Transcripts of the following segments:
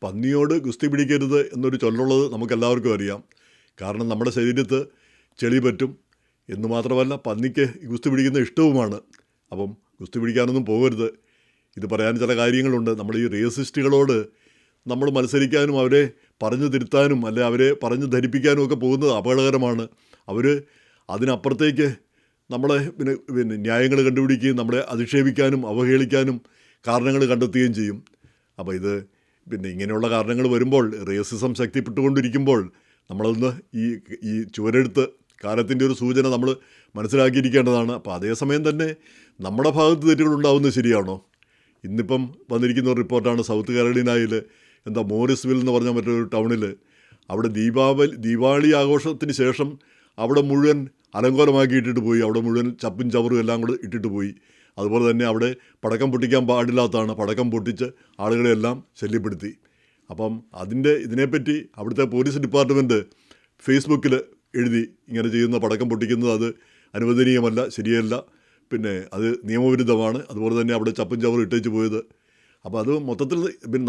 പന്നിയോട് ഗുസ്തി പിടിക്കരുത് എന്നൊരു ചൊല്ലുള്ളത് നമുക്കെല്ലാവർക്കും അറിയാം. കാരണം നമ്മുടെ ശരീരത്ത് ചെളി പറ്റും എന്ന് മാത്രമല്ല പന്നിക്ക് ഗുസ്തി പിടിക്കുന്ന ഇഷ്ടവുമാണ്. അപ്പം ഗുസ്തി പിടിക്കാനൊന്നും പോകരുത്. ഇത് പറയാൻ ചില കാര്യങ്ങളുണ്ട്. നമ്മൾ ഈ റേസിസ്റ്റുകളോട് നമ്മൾ മത്സരിക്കാനും അവരെ പറഞ്ഞു തിരുത്താനും അല്ലെ അവരെ പറഞ്ഞു ധരിപ്പിക്കാനും ഒക്കെ പോകുന്നത് അപകടകരമാണ്. അവർ അതിനപ്പുറത്തേക്ക് നമ്മളെ പിന്നെ ന്യായങ്ങൾ കണ്ടുപിടിക്കുകയും നമ്മളെ അധിക്ഷേപിക്കാനും അവഹേളിക്കാനും കാരണങ്ങൾ കണ്ടെത്തുകയും ചെയ്യും. അപ്പോൾ ഇത് ഇങ്ങനെയുള്ള കാരണങ്ങൾ വരുമ്പോൾ റേസിസം ശക്തിപ്പെട്ടുകൊണ്ടിരിക്കുമ്പോൾ നമ്മളൊന്ന് ഈ ചുവരെഴുത്ത് കാലത്തിൻ്റെ ഒരു സൂചന നമ്മൾ മനസ്സിലാക്കിയിരിക്കേണ്ടതാണ്. അപ്പോൾ അതേസമയം തന്നെ നമ്മുടെ ഭാഗത്ത് തെറ്റുകളുണ്ടാവുന്നത് ശരിയാണോ? ഇന്നിപ്പം വന്നിരിക്കുന്ന ഒരു റിപ്പോർട്ടാണ് സൗത്ത് കാരോളിനയിൽ മോറിസ്വിൽ എന്ന് പറഞ്ഞ മറ്റൊരു ടൗണിൽ അവിടെ ദീപാവലി ആഘോഷത്തിന് ശേഷം അവിടെ മുഴുവൻ അലങ്കോലമാക്കി ഇട്ടിട്ട് പോയി. അവിടെ മുഴുവൻ ചപ്പും ചവറും എല്ലാം കൂടെ ഇട്ടിട്ട് പോയി. അതുപോലെ തന്നെ അവിടെ പടക്കം പൊട്ടിക്കാൻ പാടില്ലാത്തതാണ്. പടക്കം പൊട്ടിച്ച് ആളുകളെല്ലാം ശല്യപ്പെടുത്തി. അപ്പം ഇതിനെപ്പറ്റി അവിടുത്തെ പോലീസ് ഡിപ്പാർട്ട്മെൻറ്റ് ഫേസ്ബുക്കിൽ എഴുതി ഇങ്ങനെ ചെയ്യുന്ന പടക്കം പൊട്ടിക്കുന്നത് അത് അനുവദനീയമല്ല, ശരിയല്ല, അത് നിയമവിരുദ്ധമാണ്. അതുപോലെ തന്നെ അവിടെ ചപ്പും ചവറും ഇട്ടേച്ച് പോയത്. അപ്പോൾ അത് മൊത്തത്തിൽ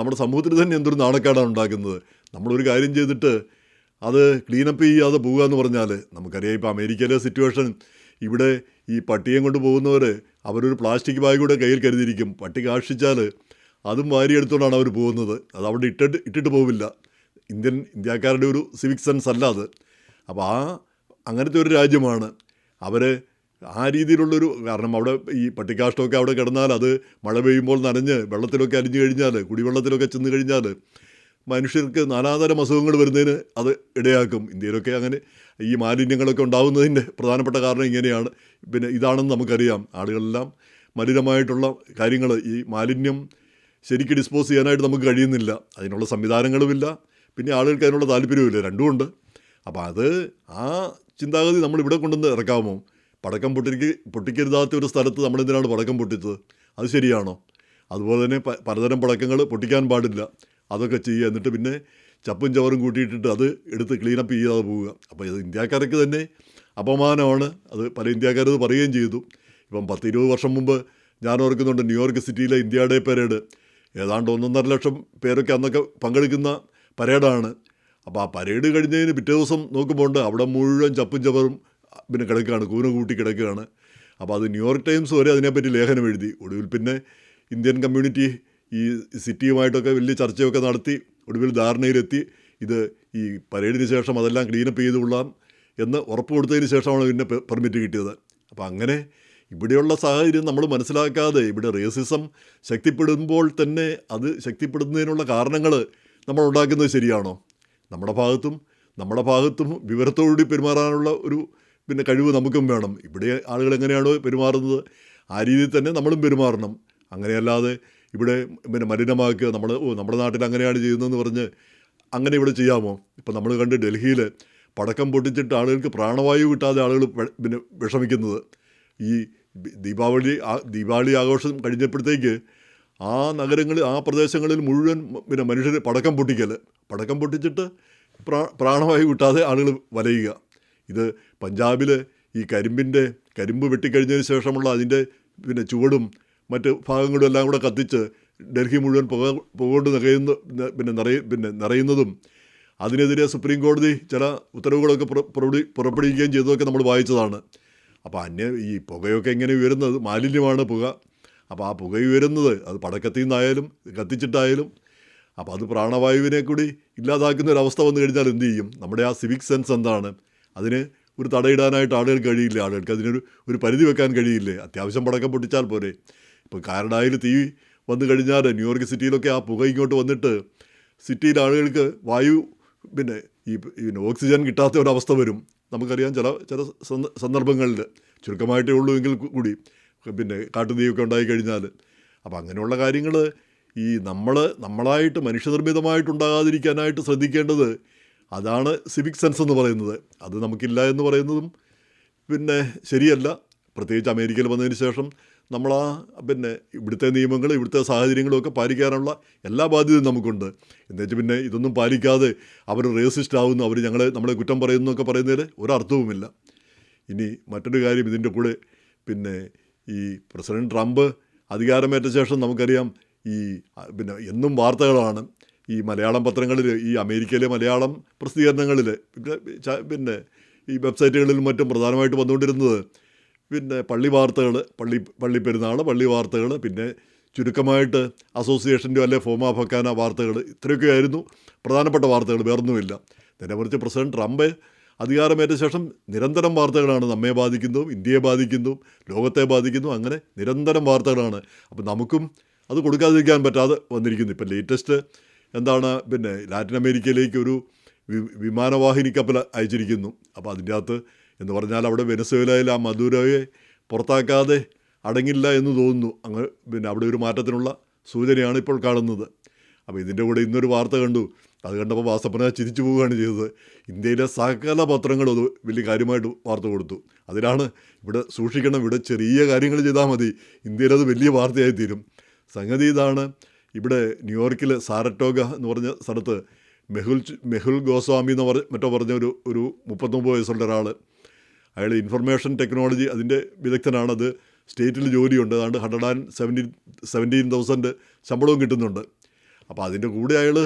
നമ്മുടെ സമൂഹത്തിൽ തന്നെ എന്തൊരു നാണക്കേടാണ് ഉണ്ടാക്കുന്നത്. നമ്മളൊരു കാര്യം ചെയ്തിട്ട് അത് ക്ലീനപ്പ് ചെയ്യാതെ പോകുക എന്ന് പറഞ്ഞാൽ നമുക്കറിയാം. ഇപ്പോൾ അമേരിക്കയിലെ സിറ്റുവേഷൻ, ഇവിടെ ഈ പട്ടിയും കൊണ്ട് പോകുന്നവർ അവരൊരു പ്ലാസ്റ്റിക് ബാഗ് കൂടെ കയ്യിൽ കരുതിയിരിക്കും. പട്ടി കാഷ്ടിച്ചാൽ അതും വാരിയെടുത്തുകൊണ്ടാണ് അവർ പോകുന്നത്. അത് അവിടെ ഇട്ടിട്ട് പോവില്ല. ഇന്ത്യക്കാരുടെ ഒരു സിവിക് സെൻസ് അല്ല അത്. അപ്പോൾ അങ്ങനത്തെ ഒരു രാജ്യമാണ് അവർ. ആ രീതിയിലുള്ളൊരു കാരണം അവിടെ ഈ പട്ടിക്കാഷ്ടമൊക്കെ അവിടെ കിടന്നാൽ അത് മഴ പെയ്യുമ്പോൾ നനഞ്ഞ് വെള്ളത്തിലൊക്കെ അലിഞ്ഞു കഴിഞ്ഞാൽ, കുടിവെള്ളത്തിലൊക്കെ ചെന്ന് കഴിഞ്ഞാൽ മനുഷ്യർക്ക് നാനാതരം അസുഖങ്ങൾ വരുന്നതിന് അത് ഇടയാക്കും. ഇന്ത്യയിലൊക്കെ അങ്ങനെ ഈ മാലിന്യങ്ങളൊക്കെ ഉണ്ടാകുന്നതിൻ്റെ പ്രധാനപ്പെട്ട കാരണം ഇങ്ങനെയാണ്. ഇതാണെന്ന് നമുക്കറിയാം. ആളുകളെല്ലാം മലിനമായിട്ടുള്ള കാര്യങ്ങൾ, ഈ മാലിന്യം ശരിക്കും ഡിസ്പോസ് ചെയ്യാനായിട്ട് നമുക്ക് കഴിയുന്നില്ല. അതിനുള്ള സംവിധാനങ്ങളുമില്ല, പിന്നെ ആളുകൾക്ക് അതിനുള്ള താല്പര്യവുമില്ല. രണ്ടുമുണ്ട്. അപ്പോൾ ആ ചിന്താഗതി നമ്മളിവിടെ കൊണ്ടുവന്ന് ഇറക്കാമോ? പടക്കം പൊട്ടിക്കരുതാത്ത ഒരു സ്ഥലത്ത് നമ്മളെന്തിനാണ് പടക്കം പൊട്ടിച്ചത്? അത് ശരിയാണോ? അതുപോലെ തന്നെ പലതരം പടക്കങ്ങൾ പൊട്ടിക്കാൻ പാടില്ല, അതൊക്കെ ചെയ്യുക. എന്നിട്ട് പിന്നെ ചപ്പും ചവറും കൂട്ടിയിട്ടിട്ട് അത് എടുത്ത് ക്ലീനപ്പ് ചെയ്യാതെ പോവുക. അപ്പോൾ ഇത് ഇന്ത്യക്കാർക്ക് തന്നെ അപമാനമാണ്. അത് പല ഇന്ത്യക്കാരത് പറയുകയും ചെയ്തു. ഇപ്പം 10-20 വർഷം മുമ്പ് ഞാൻ ഓർക്കുന്നുണ്ട്, ന്യൂയോർക്ക് സിറ്റിയിലെ ഇന്ത്യ ഡേ പരേഡ്. ഏതാണ്ട് 1.5 ലക്ഷം പേരൊക്കെ അന്നൊക്കെ പങ്കെടുക്കുന്ന പരേഡാണ്. അപ്പോൾ ആ പരേഡ് കഴിഞ്ഞതിന് പിറ്റേ ദിവസം നോക്കുമ്പോൾ അവിടെ മുഴുവൻ ചപ്പും ചവറും കിടക്കുകയാണ്, കൂന കൂട്ടി കിടക്കുകയാണ്. അപ്പോൾ അത് ന്യൂയോർക്ക് ടൈംസ് വരെ അതിനെപ്പറ്റി ലേഖനം എഴുതി. ഒടുവിൽ പിന്നെ ഇന്ത്യൻ കമ്മ്യൂണിറ്റി ഈ സിറ്റിയുമായിട്ടൊക്കെ വലിയ ചർച്ചയൊക്കെ നടത്തി ഒടുവിൽ ധാരണയിലെത്തി. ഇത് ഈ പരേഡിന് ശേഷം അതെല്ലാം ക്ലീനപ്പ് ചെയ്തുകൊള്ളാം എന്ന് ഉറപ്പ് കൊടുത്തതിന് ശേഷമാണ് പിന്നെ പെർമിറ്റ് കിട്ടിയത്. അപ്പോൾ അങ്ങനെ ഇവിടെയുള്ള സാഹചര്യം നമ്മൾ മനസ്സിലാക്കാതെ ഇവിടെ റേസിസം ശക്തിപ്പെടുമ്പോൾ തന്നെ അത് ശക്തിപ്പെടുന്നതിനുള്ള കാരണങ്ങൾ നമ്മൾ ഉണ്ടാക്കുന്നത് ശരിയാണോ? നമ്മുടെ ഭാഗത്തും വിവരത്തോടുകൂടി പെരുമാറാനുള്ള ഒരു കഴിവ് നമുക്കും വേണം. ഇവിടെ ആളുകൾ എങ്ങനെയാണോ പെരുമാറുന്നത് ആ രീതിയിൽ തന്നെ നമ്മളും പെരുമാറണം. അങ്ങനെയല്ലാതെ ഇവിടെ മലിനമാക്കുക, നമ്മുടെ നാട്ടിൽ അങ്ങനെയാണ് ചെയ്യുന്നതെന്ന് പറഞ്ഞ് അങ്ങനെ ഇവിടെ ചെയ്യാമോ? ഇപ്പം നമ്മൾ കണ്ട് ഡൽഹിയിൽ പടക്കം പൊട്ടിച്ചിട്ട് ആളുകൾക്ക് പ്രാണവായു കിട്ടാതെ ആളുകൾ വിഷമിക്കുന്നത്. ഈ ദീപാവലി ആഘോഷം കഴിഞ്ഞപ്പോഴത്തേക്ക് ആ നഗരങ്ങളിൽ, ആ പ്രദേശങ്ങളിൽ മുഴുവൻ മനുഷ്യർ പടക്കം പൊട്ടിച്ചിട്ട് പ്രാണവായു കിട്ടാതെ ആളുകൾ വലയുക. ഇത് പഞ്ചാബിൽ ഈ കരിമ്പ് വെട്ടിക്കഴിഞ്ഞതിന് ശേഷമുള്ള അതിൻ്റെ ചുവടും മറ്റ് ഭാഗങ്ങളും എല്ലാം കൂടെ കത്തിച്ച് ഡൽഹി മുഴുവൻ പുക കൊണ്ട് നിറയുന്നതും അതിനെതിരെ സുപ്രീം കോടതി ചില ഉത്തരവുകളൊക്കെ പുറപ്പെടുവിക്കുകയും ചെയ്തതൊക്കെ നമ്മൾ വായിച്ചതാണ്. അപ്പോൾ ഈ പുകയൊക്കെ എങ്ങനെ ഉയരുന്നത്? മാലിന്യമാണ് പുക. അപ്പോൾ ആ പുക ഉയരുന്നത് അത് പടക്കത്തിൽ നിന്നായാലും കത്തിച്ചിട്ടായാലും, അപ്പോൾ അത് പ്രാണവായുവിനെ കൂടി ഇല്ലാതാക്കുന്ന ഒരവസ്ഥ വന്നു കഴിഞ്ഞാൽ എന്ത് ചെയ്യും? നമ്മുടെ ആ സിവിക് സെൻസ് എന്താണ്? അതിന് ഒരു തടയിടാനായിട്ട് ആളുകൾക്ക് കഴിയില്ല. ആളുകൾക്ക് അതിനൊരു പരിധി വെക്കാൻ കഴിയില്ലേ? അത്യാവശ്യം പടക്കം പൊട്ടിച്ചാൽ പോരെ. ഇപ്പോൾ കാനഡയിൽ തീ വന്നു കഴിഞ്ഞാൽ ന്യൂയോർക്ക് സിറ്റിയിലൊക്കെ ആ പുക ഇങ്ങോട്ട് വന്നിട്ട് സിറ്റിയിൽ ആളുകൾക്ക് വായു ഈ ഓക്സിജൻ കിട്ടാത്ത ഒരവസ്ഥ വരും. നമുക്കറിയാം ചില സന്ദർഭങ്ങളിൽ, ചുരുക്കമായിട്ടേ ഉള്ളൂ എങ്കിൽ കൂടി കാട്ടുതീയൊക്കെ ഉണ്ടായിക്കഴിഞ്ഞാൽ. അപ്പോൾ അങ്ങനെയുള്ള കാര്യങ്ങൾ ഈ നമ്മളായിട്ട് മനുഷ്യനിർമ്മിതമായിട്ടുണ്ടാകാതിരിക്കാനായിട്ട് ശ്രദ്ധിക്കേണ്ടത് അതാണ് സിവിക് സെൻസ് എന്ന് പറയുന്നത്. അത് നമുക്കില്ല എന്ന് പറയുന്നതും ശരിയല്ല. പ്രത്യേകിച്ച് അമേരിക്കയിൽ വന്നതിന് ശേഷം നമ്മൾ ഇവിടുത്തെ നിയമങ്ങൾ, ഇവിടുത്തെ സാഹചര്യങ്ങളൊക്കെ പാലിക്കാനുള്ള എല്ലാ ബാധ്യതയും നമുക്കുണ്ട്. എന്നുവെച്ച് ഇതൊന്നും പാലിക്കാതെ അവർ റേസിസ്റ്റ് ആവുന്നു, അവർ നമ്മളെ കുറ്റം പറയുന്നു എന്നൊക്കെ പറയുന്നതിൽ ഒരർത്ഥവുമില്ല. ഇനി മറ്റൊരു കാര്യം ഇതിൻ്റെ കൂടെ ഈ പ്രസിഡന്റ് ട്രംപ് അധികാരമേറ്റ ശേഷം നമുക്കറിയാം എന്നും വാർത്തകളാണ്. ഈ മലയാളം പത്രങ്ങളിൽ, ഈ അമേരിക്കയിലെ മലയാളം പ്രസിദ്ധീകരണങ്ങളിൽ, പിന്നെ ഈ വെബ്സൈറ്റുകളിലും മറ്റും പ്രധാനമായിട്ട് വന്നുകൊണ്ടിരുന്നത് പിന്നെ പള്ളി വാർത്തകൾ, പള്ളി പെരുന്നാൾ, പള്ളി വാർത്തകൾ, പിന്നെ ചുരുക്കമായിട്ട് അസോസിയേഷൻ്റെ അല്ലെ ഫോമാ ഫക്കാന വാർത്തകൾ, ഇത്രയൊക്കെ ആയിരുന്നു പ്രധാനപ്പെട്ട വാർത്തകൾ, വേറൊന്നുമില്ല. നേരെ മറിച്ച് പ്രസിഡന്റ് ട്രംപ് അധികാരമേറ്റ ശേഷം നിരന്തരം വാർത്തകളാണ് നമ്മെ ബാധിക്കുന്നതും ഇന്ത്യയെ ബാധിക്കുന്നതും ലോകത്തെ ബാധിക്കുന്നതും, അങ്ങനെ നിരന്തരം വാർത്തകളാണ്. അപ്പം നമുക്കും അത് കൊടുക്കാതിരിക്കാൻ പറ്റാതെ വന്നിരിക്കുന്നു. ഇപ്പം ലേറ്റസ്റ്റ് എന്താണ്, പിന്നെ ലാറ്റിൻ അമേരിക്കയിലേക്ക് ഒരു വിമാനവാഹിനി കപ്പൽ അയച്ചിരിക്കുന്നു. അപ്പോൾ അതിൻ്റെ അകത്ത് എന്ന് പറഞ്ഞാൽ അവിടെ വെനസ്വേലയിൽ ആ മദുരോയെ പുറത്താക്കാതെ അടങ്ങില്ല എന്ന് തോന്നുന്നു. പിന്നെ അവിടെ ഒരു മാറ്റത്തിനുള്ള സൂചനയാണ് ഇപ്പോൾ കാണുന്നത്. അപ്പോൾ ഇതിൻ്റെ കൂടെ ഇന്നൊരു വാർത്ത കണ്ടു. അത് കണ്ടപ്പോൾ വാസപ്പന ചിരിച്ചു പോവുകയാണ് ചെയ്തത്. ഇന്ത്യയിലെ സകല പത്രങ്ങളും അത് വലിയ കാര്യമായിട്ട് വാർത്ത കൊടുത്തു. അതിലാണ് ഇവിടെ സൂക്ഷിക്കണം, ഇവിടെ ചെറിയ കാര്യങ്ങൾ ചെയ്താൽ മതി, ഇന്ത്യയിലത് വലിയ വാർത്തയായി തീരും. സംഗതി ഇതാണ്. ഇവിടെ ന്യൂയോർക്കിൽ സാരറ്റോഗ എന്ന് പറഞ്ഞ സ്ഥലത്ത് മെഹുൽ ഗോസ്വാമി എന്ന് മറ്റോ പറഞ്ഞ ഒരു 39 വയസ്സുള്ള ഒരാൾ, അയാൾ ഇൻഫർമേഷൻ ടെക്നോളജി അതിൻ്റെ വിദഗ്ധനാണ്. അത് സ്റ്റേറ്റിൽ ജോലിയുണ്ട്. അതാണ്ട് 117,000 ശമ്പളവും കിട്ടുന്നുണ്ട്. അപ്പോൾ അതിൻ്റെ കൂടെ അയാൾ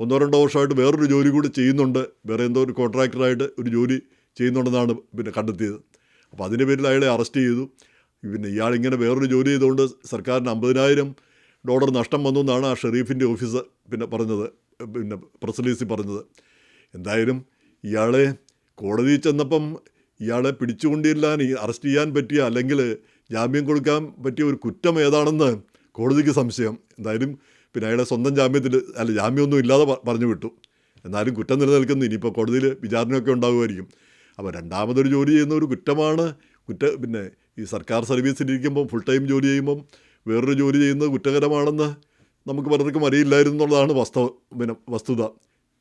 1-2 വർഷമായിട്ട് വേറൊരു ജോലി കൂടി ചെയ്യുന്നുണ്ട്. വേറെ എന്തോ ഒരു കോൺട്രാക്ടറായിട്ട് ഒരു ജോലി ചെയ്യുന്നുണ്ടെന്നാണ് പിന്നെ കണ്ടെത്തിയത്. അപ്പോൾ അതിൻ്റെ പേരിൽ അയാളെ അറസ്റ്റ് ചെയ്തു. പിന്നെ ഇയാളിങ്ങനെ വേറൊരു ജോലി ചെയ്തുകൊണ്ട് സർക്കാരിന് $50,000 നഷ്ടം വന്നു എന്നാണ് ആ ഷെറീഫിൻ്റെ ഓഫീസ് പിന്നെ പറഞ്ഞത്, പിന്നെ പ്രസ് റിലീസിൽ പറഞ്ഞത്. എന്തായാലും ഇയാളെ കോടതിയിൽ ചെന്നപ്പം ഇയാളെ പിടിച്ചുകൊണ്ടില്ലാൻ, അറസ്റ്റ് ചെയ്യാൻ പറ്റിയ അല്ലെങ്കിൽ ജാമ്യം കൊടുക്കാൻ പറ്റിയ ഒരു കുറ്റം ഏതാണെന്ന് കോടതിക്ക് സംശയം. എന്തായാലും പിന്നെ അയാളെ സ്വന്തം ജാമ്യമൊന്നും ഇല്ലാതെ പറഞ്ഞു വിട്ടു. എന്നാലും കുറ്റം നിലനിൽക്കുന്നു. ഇനിയിപ്പോൾ കോടതിയിൽ വിചാരണയൊക്കെ ഉണ്ടാകുമായിരിക്കും. അപ്പോൾ രണ്ടാമതൊരു ജോലി ചെയ്യുന്ന ഒരു കുറ്റമാണ് പിന്നെ ഈ സർക്കാർ സർവീസിലിരിക്കുമ്പം ഫുൾ ടൈം ജോലി ചെയ്യുമ്പം വേറൊരു ജോലി ചെയ്യുന്നത് കുറ്റകരമാണെന്ന് നമുക്ക് പലർക്കും അറിയില്ലായിരുന്നു എന്നുള്ളതാണ് വസ്തുത.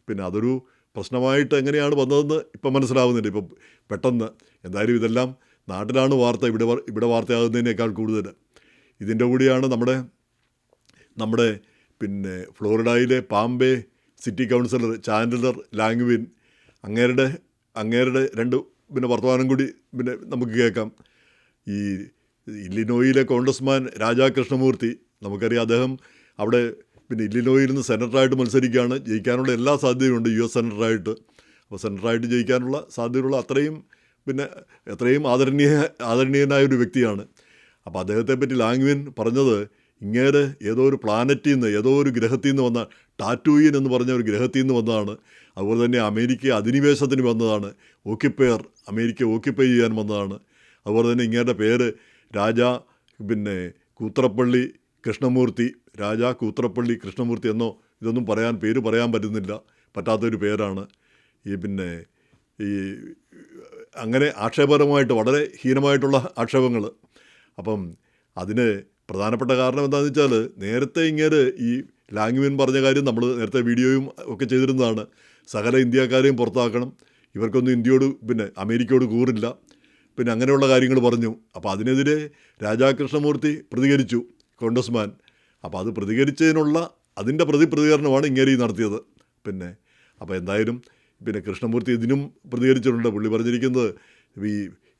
പിന്നെ അതൊരു പ്രശ്നമായിട്ട് എങ്ങനെയാണ് വന്നതെന്ന് ഇപ്പം മനസ്സിലാവുന്നില്ല. ഇപ്പം പെട്ടെന്ന് എന്തായാലും ഇതെല്ലാം നാട്ടിലാണ് വാർത്ത, ഇവിടെ വാർത്തയാകുന്നതിനേക്കാൾ കൂടുതൽ. ഇതിൻ്റെ കൂടിയാണ് നമ്മുടെ പിന്നെ ഫ്ലോറിഡയിലെ പാംബെ സിറ്റി കൗൺസിലർ ചാൻഡലർ ലാംഗ്വിൻ, അങ്ങേരുടെ 2 പിന്നെ വർത്തമാനം കൂടി പിന്നെ നമുക്ക് കേൾക്കാം. ഈ ഇല്ലിനോയിലെ കോൺഗ്രസ്മാൻ രാജാ കൃഷ്ണമൂർത്തി, നമുക്കറിയാം അദ്ദേഹം അവിടെ പിന്നെ ഇല്ലിനോയിൽ നിന്ന് സെനറ്ററായിട്ട് മത്സരിക്കുകയാണ്. ജയിക്കാനുള്ള എല്ലാ സാധ്യതയുണ്ട് US സെനറ്ററായിട്ട്. അപ്പോൾ സെനറ്ററായിട്ട് ജയിക്കാനുള്ള സാധ്യതയുള്ള എത്രയും ആദരണീയനായ ഒരു വ്യക്തിയാണ്. അപ്പോൾ അദ്ദേഹത്തെപ്പറ്റി ലാംഗ്വിൻ പറഞ്ഞത്, ഇങ്ങേര് ഏതോ ഒരു പ്ലാനറ്റിൽ നിന്ന്, ഏതോ ഒരു ഗ്രഹത്തിൽ നിന്ന് വന്ന, ടാറ്റൂയിൻ എന്ന് പറഞ്ഞ ഒരു ഗ്രഹത്തിൽ നിന്ന് വന്നതാണ്. അതുപോലെ തന്നെ അമേരിക്ക അധിനിവേശത്തിന് വന്നതാണ്, അമേരിക്ക ഓക്യുപ്പൈ ചെയ്യാൻ വന്നതാണ്. അതുപോലെ തന്നെ ഇങ്ങേരുടെ പേര് രാജാ കൂത്രപ്പള്ളി കൃഷ്ണമൂർത്തി എന്നോ ഇതൊന്നും പേര് പറയാൻ പറ്റാത്തൊരു പേരാണ്. അങ്ങനെ ആക്ഷേപകരമായിട്ട് വളരെ ഹീനമായിട്ടുള്ള ആക്ഷേപങ്ങൾ. അപ്പം അതിന് പ്രധാനപ്പെട്ട കാരണം എന്താണെന്ന് വെച്ചാൽ, നേരത്തെ ഇങ്ങനെ ഈ ലാംഗ്വിൻ പറഞ്ഞ കാര്യം നമ്മൾ നേരത്തെ വീഡിയോയും ഒക്കെ ചെയ്തിരുന്നതാണ്. സകല ഇന്ത്യക്കാരെയും പുറത്താക്കണം, ഇവർക്കൊന്നും അമേരിക്കയോട് കൂറില്ല, പിന്നെ അങ്ങനെയുള്ള കാര്യങ്ങൾ പറഞ്ഞു. അപ്പോൾ അതിനെതിരെ രാജാകൃഷ്ണമൂർത്തി പ്രതികരിച്ചു, കോൺഗ്രസ്മാൻ. അപ്പോൾ അത് അതിൻ്റെ പ്രതികരണമാണ് ഇങ്ങനെ നടത്തിയത്. അപ്പോൾ എന്തായാലും കൃഷ്ണമൂർത്തി ഇതിനും പ്രതികരിച്ചിട്ടുണ്ട്. പുള്ളി പറഞ്ഞിരിക്കുന്നത്,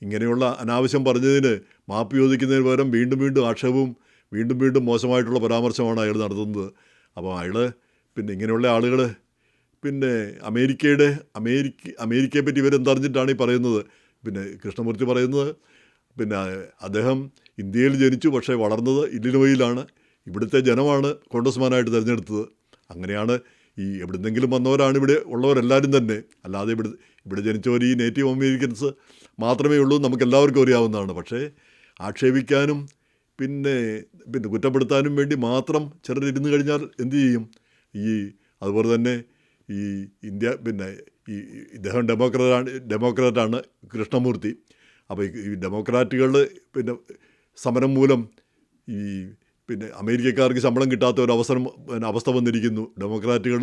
ഇങ്ങനെയുള്ള അനാവശ്യം പറഞ്ഞതിന് മാപ്പ് ചോദിക്കുന്നതിന് പകരം വീണ്ടും ആക്ഷേപവും വീണ്ടും മോശമായിട്ടുള്ള പരാമർശമാണ് അയാൾ നടത്തുന്നത്. അപ്പോൾ അയാൾ ഇങ്ങനെയുള്ള ആളുകൾ അമേരിക്കയെ പറ്റി ഇവരെന്തറിഞ്ഞിട്ടാണ് ഈ പറയുന്നത്. കൃഷ്ണമൂർത്തി പറയുന്നത്, അദ്ദേഹം ഇന്ത്യയിൽ ജനിച്ചു, പക്ഷേ വളർന്നത് ഇല്ലിനോയിലാണ്. ഇവിടുത്തെ ജനമാണ് കോൺഗ്രസ്മാനായിട്ട് തിരഞ്ഞെടുത്തത്. അങ്ങനെയാണ് എവിടുന്നെങ്കിലും വന്നവരാണ് ഇവിടെ ഉള്ളവരെല്ലാവരും തന്നെ. അല്ലാതെ ഇവിടെ ജനിച്ചവർ ഈ നേറ്റീവ് അമേരിക്കൻസ് മാത്രമേ ഉള്ളൂ, നമുക്കെല്ലാവർക്കും അറിയാവുന്നതാണ്. പക്ഷേ ആക്ഷേപിക്കാനും കുറ്റപ്പെടുത്താനും വേണ്ടി മാത്രം ചിലരിരുന്ന് കഴിഞ്ഞാൽ എന്തു ചെയ്യും? അതുപോലെ തന്നെ ഈ ഇന്ത്യ ഇദ്ദേഹം ഡെമോക്രാറ്റാണ് കൃഷ്ണമൂർത്തി. അപ്പോൾ ഈ ഡെമോക്രാറ്റുകൾ സമരം മൂലം അമേരിക്കക്കാർക്ക് ശമ്പളം കിട്ടാത്ത ഒരു അവസ്ഥ വന്നിരിക്കുന്നു. ഡെമോക്രാറ്റുകൾ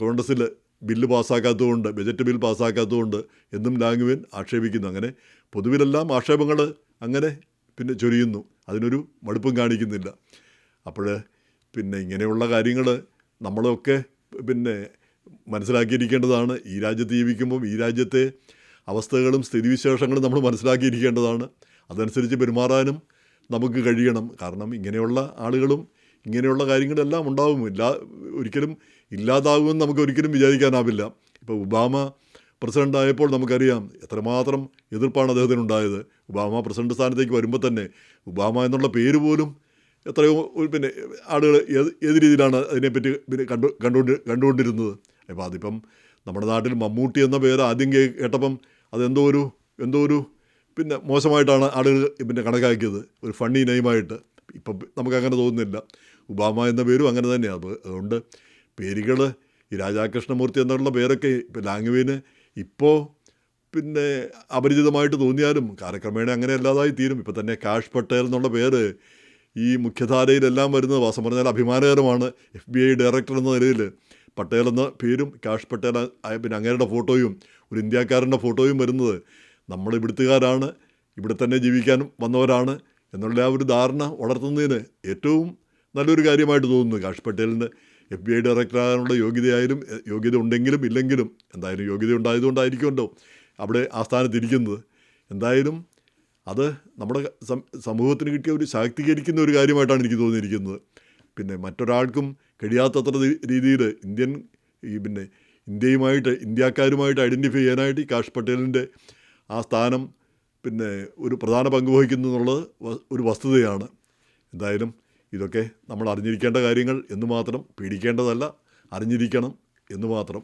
കോൺഗ്രസ്സിൽ ബില്ല് പാസ്സാക്കാത്തതുകൊണ്ട്, ബജറ്റ് ബിൽ പാസ്സാക്കാത്തതുകൊണ്ട് എന്നും ലാംഗ്വിൻ ആക്ഷേപിക്കുന്നു. അങ്ങനെ പൊതുവിലെല്ലാം ആക്ഷേപങ്ങൾ അങ്ങനെ ചൊരിയുന്നു, അതിനൊരു മടുപ്പും കാണിക്കുന്നില്ല. അപ്പോൾ ഇങ്ങനെയുള്ള കാര്യങ്ങൾ നമ്മളൊക്കെ മനസ്സിലാക്കിയിരിക്കേണ്ടതാണ്. ഈ രാജ്യത്ത് ജീവിക്കുമ്പം ഈ രാജ്യത്തെ അവസ്ഥകളും സ്ഥിതിവിശേഷങ്ങളും നമ്മൾ മനസ്സിലാക്കിയിരിക്കേണ്ടതാണ്. അതനുസരിച്ച് പെരുമാറാനും നമുക്ക് കഴിയണം. കാരണം ഇങ്ങനെയുള്ള ആളുകളും ഇങ്ങനെയുള്ള കാര്യങ്ങളെല്ലാം ഉണ്ടാവും. ഒരിക്കലും ഇല്ലാതാകുമെന്ന് നമുക്ക് ഒരിക്കലും വിചാരിക്കാനാവില്ല. ഇപ്പോൾ ഒബാമ പ്രസിഡൻ്റ് ആയപ്പോൾ നമുക്കറിയാം എത്രമാത്രം എതിർപ്പാണ് അദ്ദേഹത്തിനുണ്ടായത്. ഒബാമ പ്രസിഡന്റ് സ്ഥാനത്തേക്ക് വരുമ്പോൾ തന്നെ ഒബാമ എന്നുള്ള പേര് പോലും എത്രയോ പിന്നെ ആളുകൾ ഏത് രീതിയിലാണ് അതിനെപ്പറ്റി പിന്നെ കണ്ടുകൊണ്ടിരുന്നത്. അപ്പോൾ അതിപ്പം നമ്മുടെ നാട്ടിൽ മമ്മൂട്ടി എന്ന പേര് ആദ്യം കേട്ടപ്പം അതെന്തോ ഒരു പിന്നെ മോശമായിട്ടാണ് ആളുകൾ പിന്നെ കണക്കാക്കിയത്, ഒരു ഫണ്ണി നെയിമായിട്ട്. ഇപ്പം നമുക്കങ്ങനെ തോന്നുന്നില്ല. ഒബാമ എന്ന പേരും അങ്ങനെ തന്നെയാണ്. അപ്പോൾ അതുകൊണ്ട് പേരുകൾ ഈ രാധാകൃഷ്ണമൂർത്തി എന്നുള്ള പേരൊക്കെ ഇപ്പം ലാംഗ്വേജിന് ഇപ്പോൾ പിന്നെ അപരിചിതമായിട്ട് തോന്നിയാലും കാലക്രമേണ അങ്ങനെ അല്ലാതായി തീരും. ഇപ്പം തന്നെ കാഷ് പട്ടേൽ എന്നുള്ള പേര് ഈ മുഖ്യധാരയിലെല്ലാം വരുന്നത് വാസം പറഞ്ഞാൽ അഭിമാനകരമാണ്. FBI ഡയറക്ടർ എന്ന നിലയിൽ പട്ടേൽ എന്ന പേരും കാഷ് പട്ടേൽ പിന്നെ അങ്ങേരുടെ ഫോട്ടോയും ഒരു ഇന്ത്യക്കാരൻ്റെ ഫോട്ടോയും വരുന്നത് നമ്മൾ ഇവിടുത്തുകാരാണ്, ഇവിടെ തന്നെ ജീവിക്കാൻ വന്നവരാണ് എന്നുള്ള ആ ഒരു ധാരണ വളർത്തുന്നതിന് ഏറ്റവും നല്ലൊരു കാര്യമായിട്ട് തോന്നുന്നു. കാഷ് പട്ടേലിൻ്റെ FBI ഡയറക്ടറാകാനുള്ള യോഗ്യത ഉണ്ടെങ്കിലും ഇല്ലെങ്കിലും എന്തായാലും യോഗ്യത ഉണ്ടായതുകൊണ്ടായിരിക്കുമല്ലോ അവിടെ ആ സ്ഥാനത്തിരിക്കുന്നത്. എന്തായാലും അത് നമ്മുടെ സമൂഹത്തിന് കിട്ടിയ ഒരു ശാക്തീകരിക്കുന്ന ഒരു കാര്യമായിട്ടാണ് എനിക്ക് തോന്നിയിരിക്കുന്നത്. പിന്നെ മറ്റൊരാൾക്കും കഴിയാത്തത്ര രീതിയിൽ പിന്നെ ഇന്ത്യക്കാരുമായിട്ട് ഐഡൻറ്റിഫൈ ചെയ്യാനായിട്ട് ഈ കാഷ് പട്ടേലിൻ്റെ ആ സ്ഥാനം പിന്നെ ഒരു പ്രധാന പങ്ക് വഹിക്കുന്നു എന്നുള്ളത് ഒരു വസ്തുതയാണ്. എന്തായാലും ഇതൊക്കെ നമ്മൾ അറിഞ്ഞിരിക്കേണ്ട കാര്യങ്ങൾ എന്ന് മാത്രം, പേടിക്കേണ്ടതല്ല, അറിഞ്ഞിരിക്കണം എന്ന് മാത്രം.